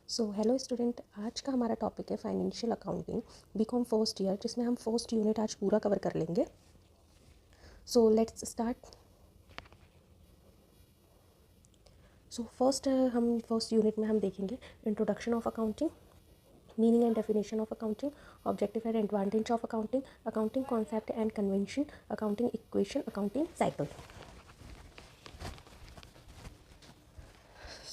So hello student, आज का हमारा टॉपिक है financial accounting BCom first year, जिसमें हम फर्स्ट यूनिट आज पूरा कवर कर लेंगे। So let's start. So first unit में हम देखेंगे introduction of accounting, meaning and definition of accounting, objective and advantage of accounting, accounting concept and convention, accounting equation, accounting cycle.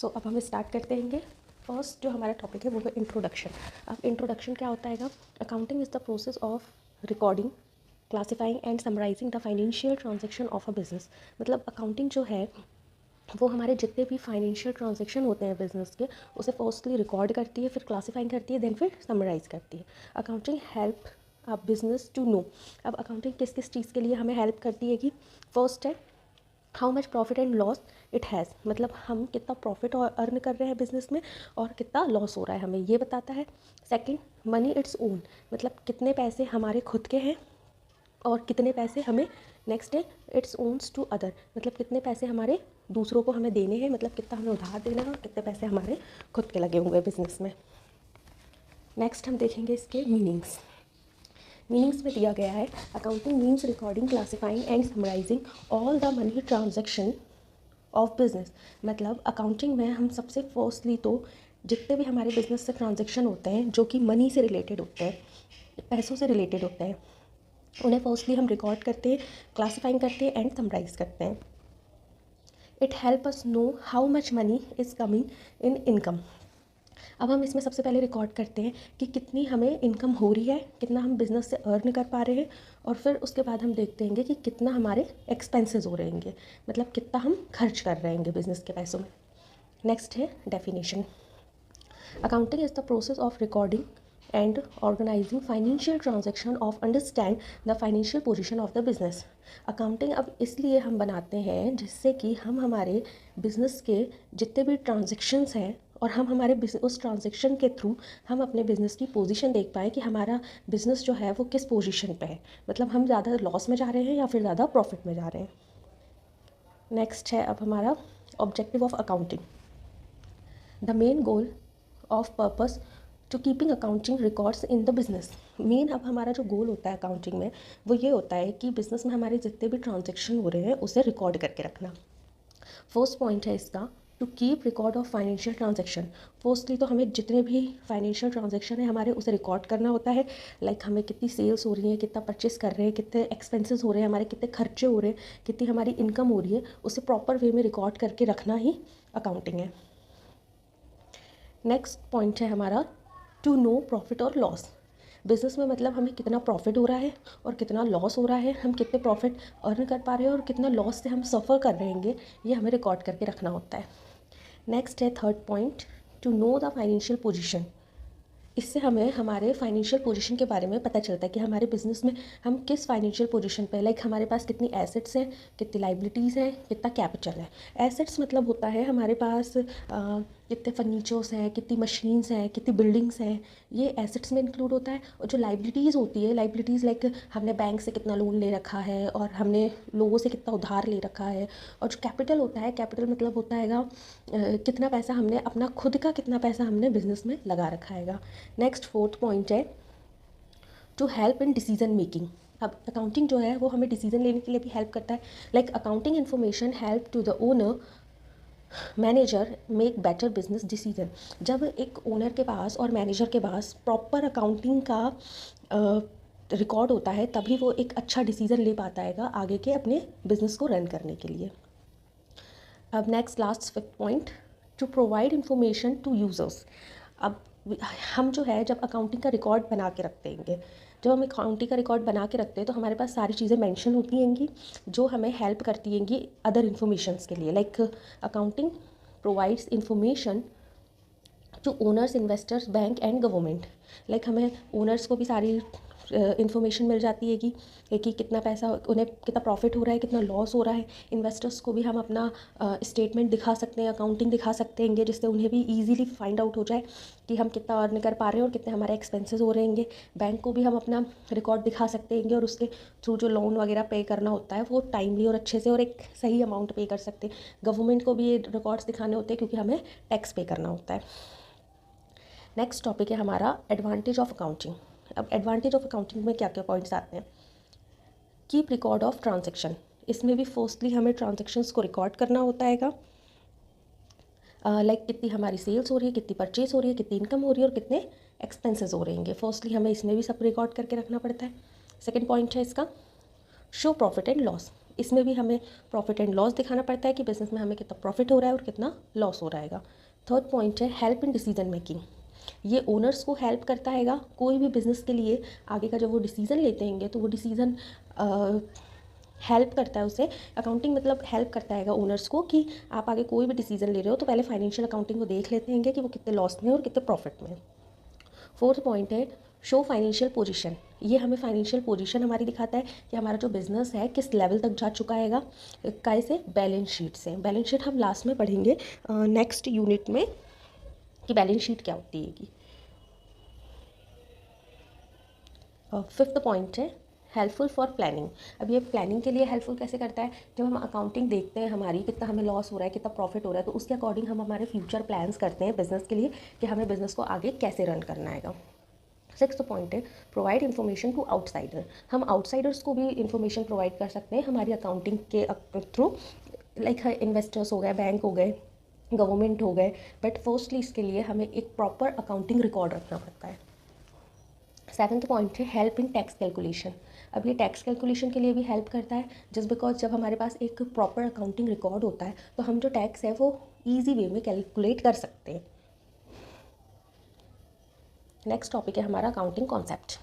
So अब हम start करते हैं। फर्स्ट जो हमारा टॉपिक है वो है इंट्रोडक्शन। अब इंट्रोडक्शन क्या होता है? Accounting is the process of recording, classifying and summarising the financial transaction of a business. मतलब अकाउंटिंग जो है वो हमारे जितने भी फाइनेंशियल ट्रांजेक्शन होते हैं बिजनेस के, उसे फर्स्टली रिकॉर्ड करती है, फिर क्लासीफाइंग करती है, देन फिर समराइज़ करती है। Accounting help a business to know. अब अकाउंटिंग किस किस चीज़ के लिए हमें हेल्प करती है कि फर्स्ट है how much profit and loss it has, मतलब हम कितना प्रॉफिट और अर्न कर रहे हैं बिजनेस में और कितना लॉस हो रहा है, हमें ये बताता है। सेकंड, मनी इट्स ओन, मतलब कितने पैसे हमारे खुद के हैं और कितने पैसे हमें, नेक्स्ट है इट्स ओन्स टू अदर, मतलब कितने पैसे हमारे दूसरों को हमें देने हैं, मतलब कितना हमें उधार देना है और कितने पैसे हमारे खुद के लगे हुए हैं बिजनेस में। नेक्स्ट हम देखेंगे इसके मीनिंग्स में दिया गया है accounting means recording, classifying and summarising all the money transaction of business. मतलब अकाउंटिंग में हम सबसे फर्स्टली तो जितने भी हमारे बिजनेस से ट्रांजैक्शन होते हैं जो कि मनी से रिलेटेड होते हैं, पैसों से रिलेटेड होते हैं, उन्हें फर्स्टली हम रिकॉर्ड करते हैं, क्लासिफाइंग करते हैं एंड समराइज करते हैं। It help us know how much money is coming in income. अब हम इसमें सबसे पहले रिकॉर्ड करते हैं कि कितनी हमें इनकम हो रही है, कितना हम बिज़नेस से अर्न कर पा रहे हैं, और फिर उसके बाद हम देखते हैं कि कितना हमारे एक्सपेंसेस हो रहे हैं, मतलब कितना हम खर्च कर रहे हैं बिज़नेस के पैसों में। नेक्स्ट है definition. Accounting is the process of recording and organising financial transaction of understand the financial position of the business. Accounting अब इसलिए हम बनाते हैं जिससे कि हम हमारे बिजनेस के जितने भी ट्रांजेक्शन्स हैं और हम हमारे उस ट्रांजेक्शन के थ्रू हम अपने बिज़नेस की पोजीशन देख पाएँ कि हमारा बिज़नेस जो है वो किस पोजीशन पे है, मतलब हम ज़्यादा लॉस में जा रहे हैं या फिर ज़्यादा प्रॉफिट में जा रहे हैं। नेक्स्ट है अब हमारा objective of accounting. The main goal of purpose to keeping accounting records in the business. Main अब हमारा जो गोल होता है अकाउंटिंग में वो ये होता है कि बिज़नेस में हमारे जितने भी ट्रांजेक्शन हो रहे हैं उसे रिकॉर्ड करके रखना। फर्स्ट पॉइंट है इसका to keep record of financial transaction. Firstly तो हमें जितने भी फाइनेंशियल ट्रांजेक्शन है हमारे उसे रिकॉर्ड करना होता है, लाइक हमें कितनी सेल्स हो रही है, कितना परचेस कर रहे हैं, कितने एक्सपेंसेस हो रहे हैं, हमारे कितने खर्चे हो रहे हैं, कितनी हमारी इनकम हो रही है, उसे प्रॉपर वे में रिकॉर्ड करके रखना ही अकाउंटिंग है। नेक्स्ट पॉइंट है हमारा टू नो प्रॉफिट और लॉस। बिज़नेस में मतलब हमें कितना प्रॉफिट हो रहा है और कितना लॉस हो रहा है, हम कितने प्रॉफिट अर्न कर पा रहे हैं और कितना लॉस से हम सफ़र कर रहे हैं, ये हमें रिकॉर्ड करके रखना होता है। नेक्स्ट है third point to know the financial position. इससे हमें हमारे फाइनेंशियल पोजीशन के बारे में पता चलता है कि हमारे बिज़नेस में हम किस फाइनेंशियल पोजीशन पे, लाइक हमारे पास कितनी एसेट्स हैं, कितनी लाइबिलिटीज़ हैं, कितना कैपिटल है। एसेट्स मतलब होता है हमारे पास कितने फर्नीचर्स हैं, कितनी मशीन्स हैं, कितनी बिल्डिंग्स हैं, ये एसेट्स में इंक्लूड होता है। और जो लाइबिलिटीज़ होती है, लाइबिलिटीज़ लाइक हमने बैंक से कितना लोन ले रखा है और हमने लोगों से कितना उधार ले रखा है। और जो कैपिटल होता है, कैपिटल मतलब होता है कितना पैसा हमने अपना खुद का, कितना पैसा हमने बिज़नेस में लगा रखा है। नेक्स्ट फोर्थ पॉइंट है to help in decision making. अब अकाउंटिंग जो है वो हमें डिसीजन लेने के लिए भी हेल्प करता है, like accounting information help to the owner manager make better business decision. जब एक ओनर के पास और मैनेजर के पास प्रॉपर अकाउंटिंग का रिकॉर्ड होता है तभी वो एक अच्छा डिसीजन ले पाता है आगे के अपने बिजनेस को रन करने के लिए। अब next last fifth point to provide information to users. अब हम जो है जब अकाउंटिंग का रिकॉर्ड बना के रखते हैं, जब हम अकाउंटिंग का रिकॉर्ड बना के रखते हैं तो हमारे पास सारी चीज़ें मेंशन होती हैं जो हमें हेल्प करती हैं अदर इन्फॉर्मेशंस के लिए। Like accounting provides information to owners, investors, bank and government. Like हमें ओनर्स को भी सारी इन्फॉर्मेशन मिल जाती है कि कितना पैसा उन्हें, कितना प्रॉफिट हो रहा है, कितना लॉस हो रहा है। इन्वेस्टर्स को भी हम अपना स्टेटमेंट दिखा सकते हैं, अकाउंटिंग दिखा सकते हैं जिससे उन्हें भी ईजीली फाइंड आउट हो जाए कि हम कितना अर्न कर पा रहे हैं और कितने हमारे एक्सपेंसेस हो रहे हैं। बैंक को भी हम अपना रिकॉर्ड दिखा सकते हैं और उसके थ्रू जो लोन वगैरह पे करना होता है वो टाइमली और अच्छे से और एक सही अमाउंट पे कर सकते हैं। गवर्नमेंट को भी ये रिकॉर्ड्स दिखाने होते हैं क्योंकि हमें टैक्स पे करना होता है। नेक्स्ट टॉपिक है हमारा एडवांटेज ऑफ अकाउंटिंग। अब एडवांटेज ऑफ अकाउंटिंग में क्या क्या पॉइंट्स आते हैं। कीप रिकॉर्ड ऑफ ट्रांजेक्शन, इसमें भी फर्स्टली हमें ट्रांजेक्शन्स को रिकॉर्ड करना होता है। लाइक कितनी हमारी सेल्स हो रही है, कितनी परचेज हो रही है, कितनी इनकम हो रही है और कितने एक्सपेंसेस हो रहेंगे। फर्स्टली हमें इसमें भी सब रिकॉर्ड करके रखना पड़ता है। सेकेंड पॉइंट है इसका शो प्रॉफिट एंड लॉस, इसमें भी हमें प्रॉफिट एंड लॉस दिखाना पड़ता है कि बिजनेस में हमें कितना प्रॉफिट हो रहा है और कितना लॉस हो रहा है। थर्ड पॉइंट है हेल्प इन डिसीजन मेकिंग, ये ओनर्स को हेल्प करता है कोई भी बिज़नेस के लिए आगे का जब वो डिसीज़न लेते हैं तो वो डिसीज़न हेल्प करता है उसे। अकाउंटिंग मतलब हेल्प करता है ओनर्स को कि आप आगे कोई भी डिसीज़न ले रहे हो तो पहले फाइनेंशियल अकाउंटिंग को देख लेते हैं कि वो कितने लॉस में और कितने प्रॉफिट में। फोर्थ पॉइंट है शो फाइनेंशियल पोजीशन, ये हमें फाइनेंशियल पोजीशन हमारी दिखाता है कि हमारा जो बिज़नेस है किस लेवल तक जा चुका है। कैसे? बैलेंस शीट से। बैलेंस शीट हम लास्ट में पढ़ेंगे नेक्स्ट यूनिट में कि बैलेंस शीट क्या होती है। फिफ्थ पॉइंट है हेल्पफुल फॉर प्लानिंग। अब ये प्लानिंग के लिए हेल्पफुल कैसे करता है, जब हम अकाउंटिंग देखते हैं हमारी कितना हमें लॉस हो रहा है, कितना प्रॉफिट हो रहा है, तो उसके अकॉर्डिंग हम हमारे फ्यूचर प्लान्स करते हैं बिजनेस के लिए कि हमें बिजनेस को आगे कैसे रन करना है। सिक्स्थ पॉइंट है प्रोवाइड इन्फॉर्मेशन टू आउटसाइडर, हम आउटसाइडर्स को भी इन्फॉर्मेशन प्रोवाइड कर सकते हैं हमारी अकाउंटिंग के थ्रू। लाइक इन्वेस्टर्स हो गए, बैंक हो गए, गवर्नमेंट हो गए, बट फर्स्टली इसके लिए हमें एक प्रॉपर अकाउंटिंग रिकॉर्ड रखना पड़ता है। सेवन्थ पॉइंट है हेल्प इन टैक्स कैलकुलेशन, अब ये टैक्स कैलकुलेशन के लिए भी हेल्प करता है जस्ट बिकॉज जब हमारे पास एक प्रॉपर अकाउंटिंग रिकॉर्ड होता है तो हम जो टैक्स है वो ईजी वे में कैलकुलेट कर सकते हैं। नेक्स्ट टॉपिक है हमारा accounting concept.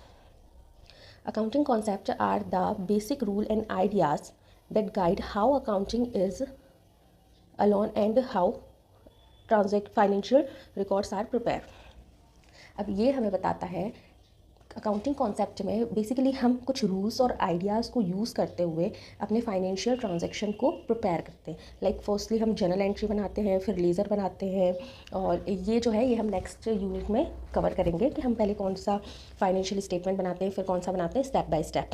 Accounting concept are the basic rule and ideas that guide how accounting is alone and how financial records are prepare. अब ये हमें बताता है अकाउंटिंग कॉन्सेप्ट में बेसिकली हम कुछ रूल्स और आइडियाज़ को यूज़ करते हुए अपने फाइनेंशियल ट्रांजैक्शन को प्रिपेयर करते हैं। लाइक फर्स्टली हम जर्नल एंट्री बनाते हैं, फिर लेज़र बनाते हैं, और ये जो है ये हम नेक्स्ट यूनिट में कवर करेंगे कि हम पहले कौन सा फाइनेंशियल स्टेटमेंट बनाते हैं, फिर कौन सा बनाते हैं, स्टेप बाय स्टेप।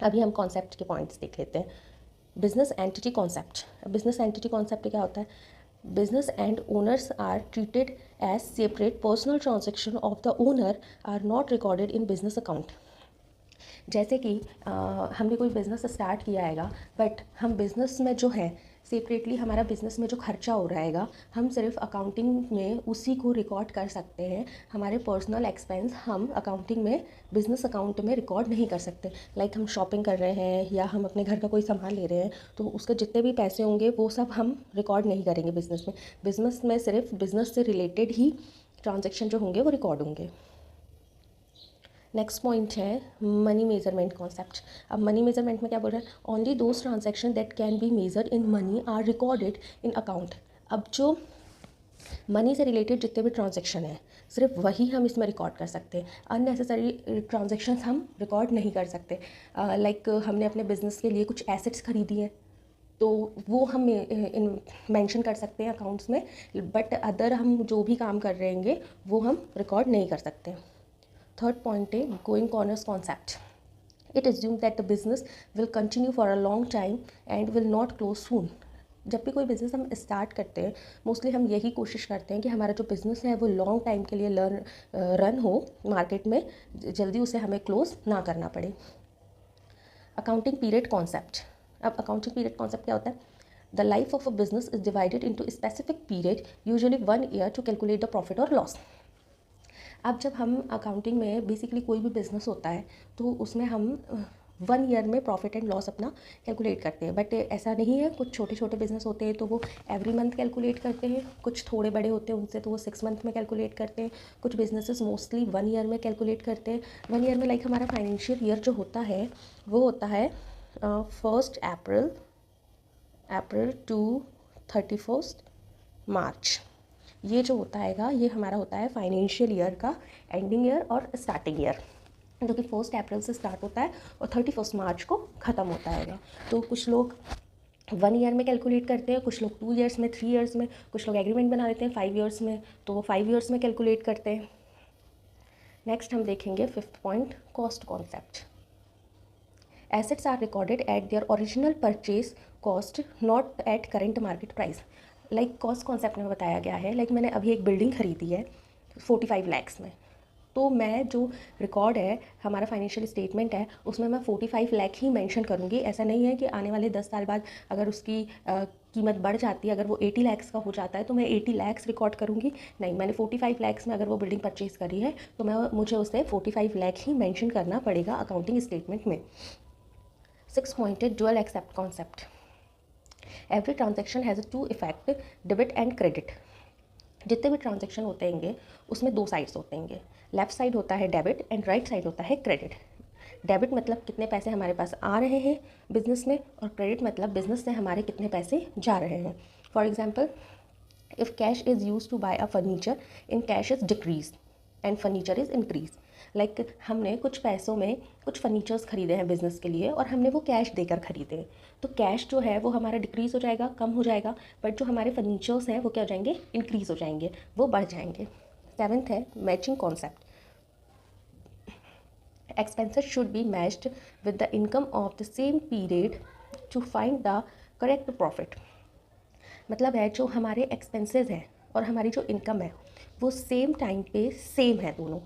अभी हम कॉन्सेप्ट के पॉइंट्स देख लेते हैं। Business entity concept. Business entity concept क्या होता है? Business and owners are treated as separate. Personal transaction of the owner are not recorded in business account. जैसे कि हमने कोई बिज़नेस स्टार्ट किया है बट हम बिज़नेस में जो है सेपरेटली हमारा बिज़नेस में जो खर्चा हो रहा है हम सिर्फ अकाउंटिंग में उसी को रिकॉर्ड कर सकते हैं। हमारे पर्सनल एक्सपेंस हम अकाउंटिंग में बिज़नेस अकाउंट में रिकॉर्ड नहीं कर सकते। लाइक हम शॉपिंग कर रहे हैं या हम अपने घर का कोई सामान ले रहे हैं तो उसके जितने भी पैसे होंगे वो सब हम रिकॉर्ड नहीं करेंगे बिज़नेस में। बिज़नेस में सिर्फ बिज़नेस से रिलेटेड ही ट्रांजेक्शन जो होंगे वो रिकॉर्ड होंगे। नेक्स्ट पॉइंट है मनी मेजरमेंट कॉन्सेप्ट। अब मनी मेजरमेंट में क्या बोल रहा है? Only those transaction that can be measured in money are recorded in account. अब जो मनी से रिलेटेड जितने भी ट्रांजेक्शन है सिर्फ वही हम इसमें रिकॉर्ड कर सकते हैं। अननेसेसरी ट्रांजेक्शन्स हम रिकॉर्ड नहीं कर सकते। लाइक हमने अपने बिजनेस के लिए कुछ एसेट्स खरीदी हैं तो वो हम मेंशन कर सकते हैं अकाउंट्स में, बट अदर हम जो भी काम कर रहे हैं वो हम रिकॉर्ड नहीं कर सकते। थर्ड पॉइंट है गोइंग कॉर्नर्स concept. It assume that the business will continue for a long time and will not close soon. जब भी कोई बिज़नेस हम स्टार्ट करते हैं मोस्टली हम यही कोशिश करते हैं कि हमारा जो बिज़नेस है वो लॉन्ग टाइम के लिए रन हो मार्केट में, जल्दी उसे हमें क्लोज ना करना पड़े। Accounting period concept. अब अकाउंटिंग पीरियड कॉन्सेप्ट क्या होता है? The life of a business is divided into specific period usually 1 year to calculate the profit और लॉस। अब जब हम अकाउंटिंग में बेसिकली कोई भी बिज़नेस होता है तो उसमें हम 1 ईयर में प्रॉफिट एंड लॉस अपना कैलकुलेट करते हैं, बट ऐसा नहीं है। कुछ छोटे छोटे बिज़नेस होते हैं तो वो एवरी मंथ कैलकुलेट करते हैं, कुछ थोड़े बड़े होते हैं उनसे तो वो 6 मंथ में कैलकुलेट करते हैं, कुछ बिजनेसेस मोस्टली 1 ईयर में कैलकुलेट करते हैं। 1 ईयर में लाइक हमारा फाइनेंशियल ईयर जो होता है वो होता है 1 अप्रैल टू 31 मार्च। ये जो होता है ये हमारा होता है फाइनेंशियल ईयर का एंडिंग ईयर और स्टार्टिंग ईयर, जो कि 1 अप्रैल से स्टार्ट होता है और 31 मार्च को ख़त्म होता है। तो कुछ लोग 1 ईयर में कैलकुलेट करते हैं, कुछ लोग 2 ईयर्स में, 3 ईयर्स में, कुछ लोग एग्रीमेंट बना लेते हैं 5 ईयर्स में तो वो 5 ईयर्स में कैलकुलेट करते हैं। नेक्स्ट हम देखेंगे 5th point cost concept. Assets are recorded at their original purchase cost not at current market price. Like cost concept में बताया गया है, लाइक मैंने अभी एक बिल्डिंग खरीदी है 45 लैक्स में, तो मैं जो रिकॉर्ड है हमारा फाइनेंशियल स्टेटमेंट है उसमें मैं 45 लाख ही मेंशन करूँगी। ऐसा नहीं है कि आने वाले 10 साल बाद अगर उसकी कीमत बढ़ जाती है, अगर वो 80 लैक्स का हो जाता है तो मैं 80 लैक्स रिकॉर्ड करूँगी। नहीं, मैंने 45 लैक्स में अगर वो बिल्डिंग परचेज़ करी है तो मुझे उसे 45 लाख ही मेंशन करना पड़ेगा अकाउंटिंग स्टेटमेंट में। 6 पॉइंट है dual aspect concept. Every transaction has two effect, debit and credit. जितने भी ट्रांजेक्शन होते हैंगे उसमें दो साइड्स होते हैंगे। लेफ़्ट साइड होता है डेबिट एंड राइट साइड होता है क्रेडिट। डेबिट मतलब कितने पैसे हमारे पास आ रहे हैं बिजनेस में, और क्रेडिट मतलब बिजनेस से हमारे कितने पैसे जा रहे हैं। For example, if cash is use to buy a furniture, in cash is decrease and furniture is increase. Like हमने कुछ पैसों में कुछ फर्नीचर्स खरीदे हैं बिज़नेस के लिए और हमने वो कैश देकर खरीदे, तो कैश जो है वो हमारा डिक्रीज़ हो जाएगा, कम हो जाएगा, बट जो हमारे फर्नीचर्स हैं वो क्या हो जाएंगे, इंक्रीज़ हो जाएंगे, वो बढ़ जाएंगे। 7th है matching concept. Expenses should be matched with the income of the same period to find the correct profit। मतलब है जो हमारे एक्सपेंसेस हैं और हमारी जो इनकम है वो सेम टाइम पे सेम है दोनों।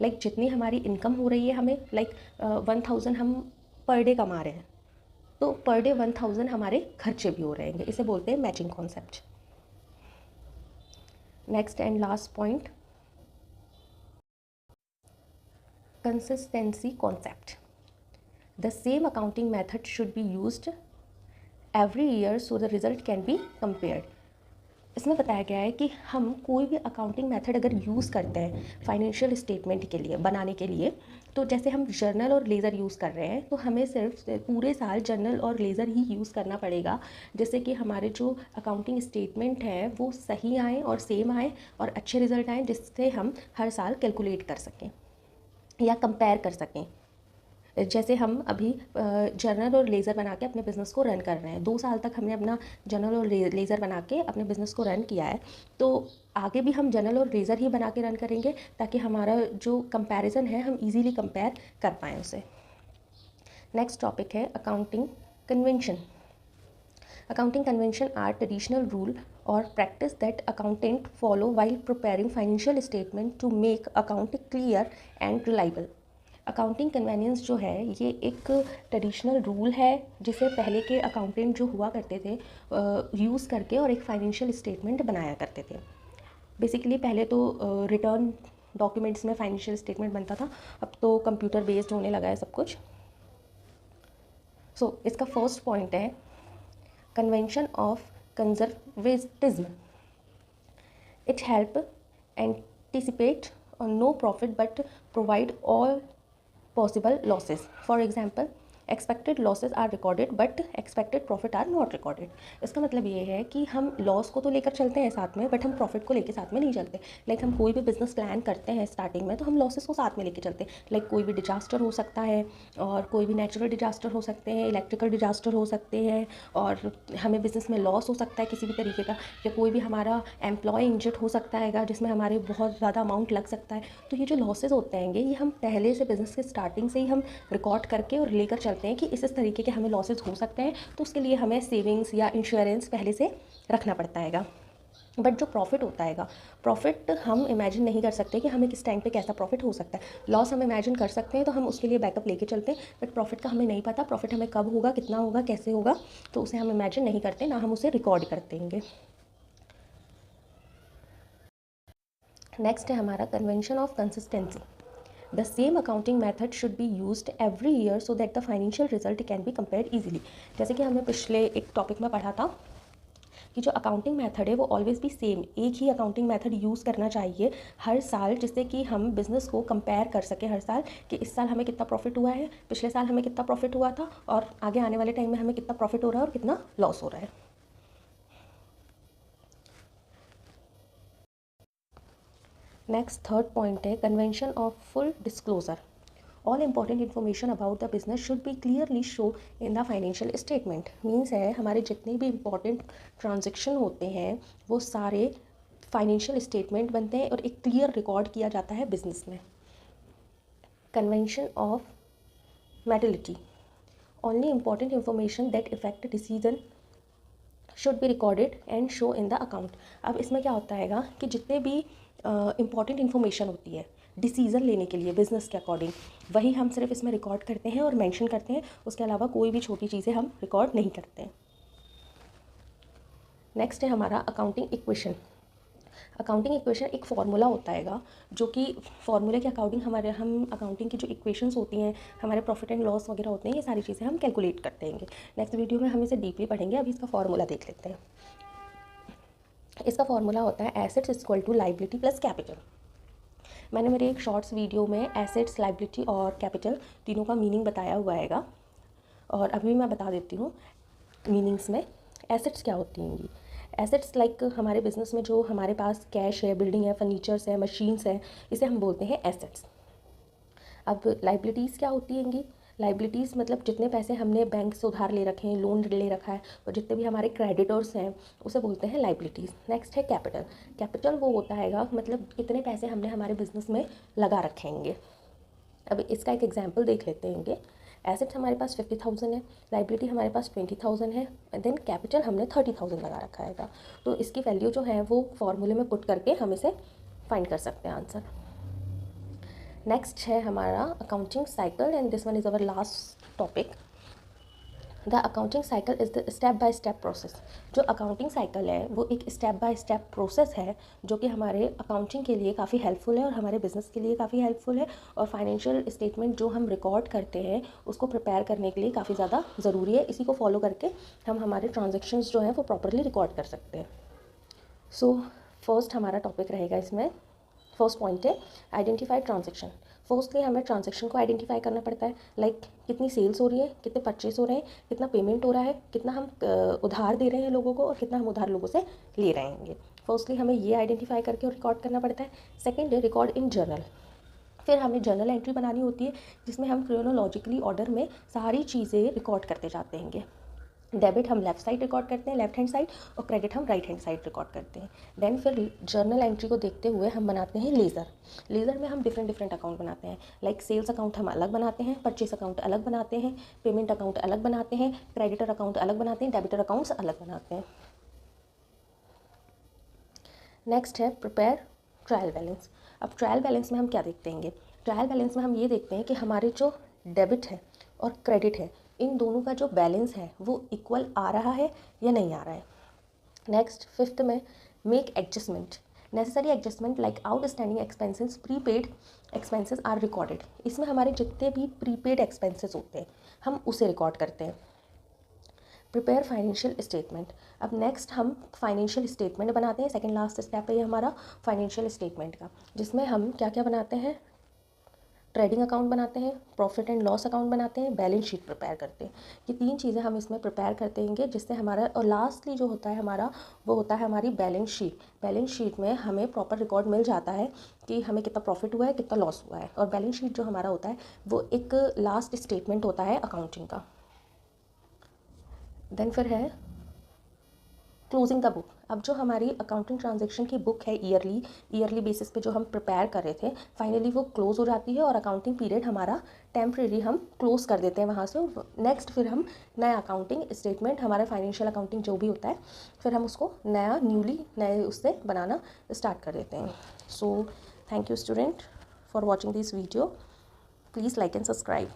लाइक जितनी हमारी इनकम हो रही है हमें, लाइक 1000 हम पर डे कमा रहे हैं, तो पर डे 1000 हमारे खर्चे भी हो रहेंगे। इसे बोलते हैं matching concept. Next and last point, consistency concept. The same accounting method should be used every year so the result can be compared। इसमें बताया गया है कि हम कोई भी अकाउंटिंग मेथड अगर यूज़ करते हैं फाइनेंशियल स्टेटमेंट के लिए बनाने के लिए, तो जैसे हम जर्नल और लेज़र यूज़ कर रहे हैं तो हमें सिर्फ पूरे साल जर्नल और लेज़र ही यूज़ करना पड़ेगा, जिससे कि हमारे जो अकाउंटिंग स्टेटमेंट है वो सही आए और सेम आए और अच्छे रिजल्ट आए, जिससे हम हर साल कैलकुलेट कर सकें या कंपेयर कर सकें। जैसे हम अभी जर्नल और लेज़र बना के अपने बिज़नेस को रन कर रहे हैं, 2 साल तक हमने अपना जर्नल और लेज़र बना के अपने बिज़नेस को रन किया है, तो आगे भी हम जर्नल और लेज़र ही बना के रन करेंगे ताकि हमारा जो कंपैरिजन है हम इजीली कंपेयर कर पाएँ उसे। नेक्स्ट टॉपिक है accounting convention. Accounting convention are traditional rule or practice that accountant follow while preparing financial statement to make account clear and reliable। Accounting convenience जो है ये एक ट्रेडिशनल रूल है जिसे पहले के अकाउंटेंट जो हुआ करते थे यूज़ करके और एक फाइनेंशियल स्टेटमेंट बनाया करते थे। बेसिकली पहले तो रिटर्न डॉक्यूमेंट्स में फाइनेंशियल स्टेटमेंट बनता था, अब तो कंप्यूटर बेस्ड होने लगा है सब कुछ। सो इसका फर्स्ट पॉइंट है Convention of conservatism। It help anticipate no profit but provide all possible losses। For example, expected losses are recorded but expected profit are not recorded. इसका मतलब ये है कि हम लॉस को तो लेकर चलते हैं साथ में, बट हम प्रॉफिट को लेकर साथ में नहीं चलते। लाइक हम कोई भी बिजनेस प्लान करते हैं स्टार्टिंग में तो हम लॉसेस को साथ में लेके चलते हैं। लाइक कोई भी डिजास्टर हो सकता है और कोई भी नेचुरल डिजास्टर हो सकते हैं, इलेक्ट्रिकल डिजास्टर हो सकते हैं, और हमें बिज़नेस में लॉस हो सकता है किसी भी तरीके का, या कोई भी हमारा एम्प्लॉय इंजर्ड हो सकता है जिसमें हमारे बहुत ज़्यादा अमाउंट लग सकता है। तो ये जो लॉसेज होते हैं ये हम पहले से बिज़नेस के स्टार्टिंग से ही हम रिकॉर्ड करके और लेकर चलते हैं कि इस तरीके के हमें लॉसेज हो सकते हैं, तो उसके लिए हमें सेविंग्स या इंश्योरेंस पहले से रखना पड़ता है। बट जो प्रॉफिट होता है, प्रॉफिट हम इमेजिन नहीं कर सकते कि हमें किस टाइम पे कैसा प्रॉफिट हो सकता है। लॉस हम इमेजिन कर सकते हैं तो हम उसके लिए बैकअप लेके चलते हैं, बट प्रॉफिट का हमें नहीं पता, प्रॉफिट हमें कब होगा, कितना होगा, कैसे होगा, तो उसे हम इमेजिन नहीं करते, ना हम उसे रिकॉर्ड करते हैं। नेक्स्ट है हमारा convention of consistency. The same accounting method should be used every year so that the financial result can be compared easily। जैसे कि हमने पिछले एक टॉपिक में पढ़ा था कि जो अकाउंटिंग मेथड है वो ऑलवेज भी सेम, एक ही अकाउंटिंग मेथड यूज़ करना चाहिए हर साल, जिससे कि हम बिज़नेस को कंपेयर कर सकें हर साल कि इस साल हमें कितना प्रॉफिट हुआ है, पिछले साल हमें कितना प्रॉफिट हुआ था, और आगे आने वाले टाइम में हमें कितना प्रॉफिट हो रहा है और कितना लॉस हो रहा है। नेक्स्ट थर्ड पॉइंट है convention of full disclosure. All important information about the business should be clearly show in the financial statement. Means है हमारे जितने भी इम्पॉर्टेंट ट्रांजेक्शन होते हैं वो सारे फाइनेंशियल स्टेटमेंट बनते हैं और एक क्लियर रिकॉर्ड किया जाता है बिजनेस में। Convention of materiality. Only important information that affect decision should be recorded and show in the account. अब इसमें क्या होता है कि जितने भी इंपॉर्टेंट इन्फॉर्मेशन होती है डिसीज़न लेने के लिए बिज़नेस के अकॉर्डिंग, वही हम सिर्फ इसमें रिकॉर्ड करते हैं और मेंशन करते हैं। उसके अलावा कोई भी छोटी चीज़ें हम रिकॉर्ड नहीं करते हैं। नेक्स्ट है हमारा अकाउंटिंग इक्वेशन। अकाउंटिंग इक्वेशन एक फार्मूला होता है जो कि फार्मूले के अकॉर्डिंग हम अकाउंटिंग की जो इक्वेशंस होती हैं, हमारे प्रॉफिट एंड लॉस वगैरह होते हैं, ये सारी चीज़ें हम कैलकुलेट करते हैं। नेक्स्ट वीडियो में हम इसे डीपली पढ़ेंगे। अभी इसका फार्मूला देख लेते हैं। इसका फार्मूला होता है assets equal to liability plus capital. मैंने मेरे एक शॉर्ट्स वीडियो में एसेट्स, लाइबिलिटी और कैपिटल तीनों का मीनिंग बताया हुआ है, और अभी मैं बता देती हूँ मीनिंग्स में। एसेट्स क्या होती हैं? एसेट्स लाइक हमारे बिज़नेस में जो हमारे पास कैश है, बिल्डिंग है, फर्नीचर्स है, मशीन्स है, इसे हम बोलते हैं एसेट्स। अब लाइबिलिटीज़ क्या होती हैं? लाइबिलिटीज़ मतलब जितने पैसे हमने बैंक से उधार ले रखे हैं, लोन ले रखा है, और जितने भी हमारे क्रेडिटर्स हैं उसे बोलते हैं लाइबिलिटीज़। नेक्स्ट है कैपिटल। कैपिटल वो होता है मतलब कितने पैसे हमने हमारे बिज़नेस में लगा रखेंगे। अब इसका एक एग्जांपल देख लेते हैं। एसेट्स हमारे पास 50,000 है, लाइबिलिटी हमारे पास 20,000 है, देन कैपिटल हमने 30,000 लगा रखा है। तो इसकी वैल्यू जो है वो फॉर्मूले में पुट करके हम इसे फाइंड कर सकते हैं आंसर। नेक्स्ट है हमारा accounting cycle, and this one is our last topic. The accounting cycle is the step by step process. जो अकाउंटिंग साइकिल है वो एक स्टेप बाय स्टेप प्रोसेस है जो कि हमारे अकाउंटिंग के लिए काफ़ी हेल्पफुल है और हमारे बिज़नेस के लिए काफ़ी हेल्पफुल है, और फाइनेंशियल स्टेटमेंट जो हम रिकॉर्ड करते हैं उसको प्रिपेयर करने के लिए काफ़ी ज़्यादा ज़रूरी है। इसी को फॉलो करके हम हमारे ट्रांजेक्शन्स जो हैं वो प्रॉपरली रिकॉर्ड कर सकते हैं। सो फर्स्ट हमारा टॉपिक रहेगा इसमें, फर्स्ट पॉइंट है आइडेंटिफाई ट्रांजेक्शन। फर्स्टली हमें ट्रांजेक्शन को आइडेंटिफाई करना पड़ता है, लाइक कितनी सेल्स हो रही है, कितने परचेस हो रहे हैं, कितना पेमेंट हो रहा है, कितना हम उधार दे रहे हैं लोगों को और कितना हम उधार लोगों से ले रहे हैं। फर्स्टली हमें ये आइडेंटिफाई करके और रिकॉर्ड करना पड़ता है। सेकेंड है रिकॉर्ड इन जर्नल। फिर हमें जर्नल एंट्री बनानी होती है जिसमें हम क्रोनोलॉजिकली ऑर्डर में सारी चीज़ें रिकॉर्ड करते जाते हैं। डेबिट हम लेफ्ट साइड रिकॉर्ड करते हैं, लेफ्ट हैंड साइड, और क्रेडिट हम राइट हैंड साइड रिकॉर्ड करते हैं। देन फिर जर्नल एंट्री को देखते हुए हम बनाते हैं लेज़र। लेज़र में हम डिफरेंट अकाउंट बनाते हैं, लाइक सेल्स अकाउंट हम अलग बनाते हैं, परचेस अकाउंट अलग बनाते हैं, पेमेंट अकाउंट अलग बनाते हैं, क्रेडिटर अकाउंट अलग बनाते हैं, डेबिटर अकाउंट्स अलग बनाते हैं। नेक्स्ट है प्रिपेयर ट्रायल बैलेंस। अब ट्रायल बैलेंस में हम क्या देखते हैं? ट्रायल बैलेंस में हम ये देखते हैं कि हमारे जो डेबिट है और क्रेडिट है, इन दोनों का जो बैलेंस है वो इक्वल आ रहा है या नहीं आ रहा है। नेक्स्ट फिफ्थ में make adjustment. Necessary adjustment like outstanding expenses, prepaid expenses are recorded. इसमें हमारे जितने भी प्रीपेड एक्सपेंसेस होते हैं हम उसे रिकॉर्ड करते हैं। Prepare financial statement. अब नेक्स्ट हम फाइनेंशियल स्टेटमेंट बनाते हैं। सेकंड लास्ट स्टेप है ये हमारा फाइनेंशियल स्टेटमेंट का, जिसमें हम क्या क्या बनाते हैं? ट्रेडिंग अकाउंट बनाते हैं, प्रॉफिट एंड लॉस अकाउंट बनाते हैं, बैलेंस शीट प्रिपेयर करते हैं। ये तीन चीज़ें हम इसमें प्रिपेयर करते हैं जिससे हमारा, और लास्टली जो होता है हमारा वो होता है हमारी बैलेंस शीट। बैलेंस शीट में हमें प्रॉपर रिकॉर्ड मिल जाता है कि हमें कितना प्रॉफिट हुआ है, कितना लॉस हुआ है, और बैलेंस शीट जो हमारा होता है वो एक लास्ट स्टेटमेंट होता है अकाउंटिंग का। देन फिर है क्लोजिंग द बुक। अब जो हमारी अकाउंटिंग ट्रांजैक्शन की बुक है ईयरली बेसिस पे जो हम प्रिपेयर कर रहे थे, फाइनली वो क्लोज हो जाती है और अकाउंटिंग पीरियड हमारा टेम्प्रेरी हम क्लोज कर देते हैं वहाँ से। नेक्स्ट फिर हम नया अकाउंटिंग स्टेटमेंट, हमारा फाइनेंशियल अकाउंटिंग जो भी होता है, फिर हम उसको नए उससे बनाना स्टार्ट कर देते हैं। So thank you student for watching this video. Please like and subscribe.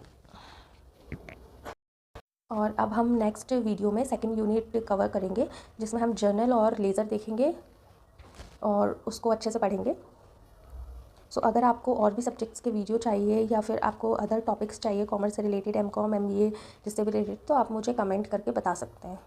और अब हम नेक्स्ट वीडियो में सेकंड यूनिट कवर करेंगे जिसमें हम जर्नल और लेज़र देखेंगे और उसको अच्छे से पढ़ेंगे। सो अगर आपको और भी सब्जेक्ट्स के वीडियो चाहिए या फिर आपको अदर टॉपिक्स चाहिए कॉमर्स से रिलेटेड, एमकॉम, एमबीए जिससे भी रिलेटेड, तो आप मुझे कमेंट करके बता सकते हैं।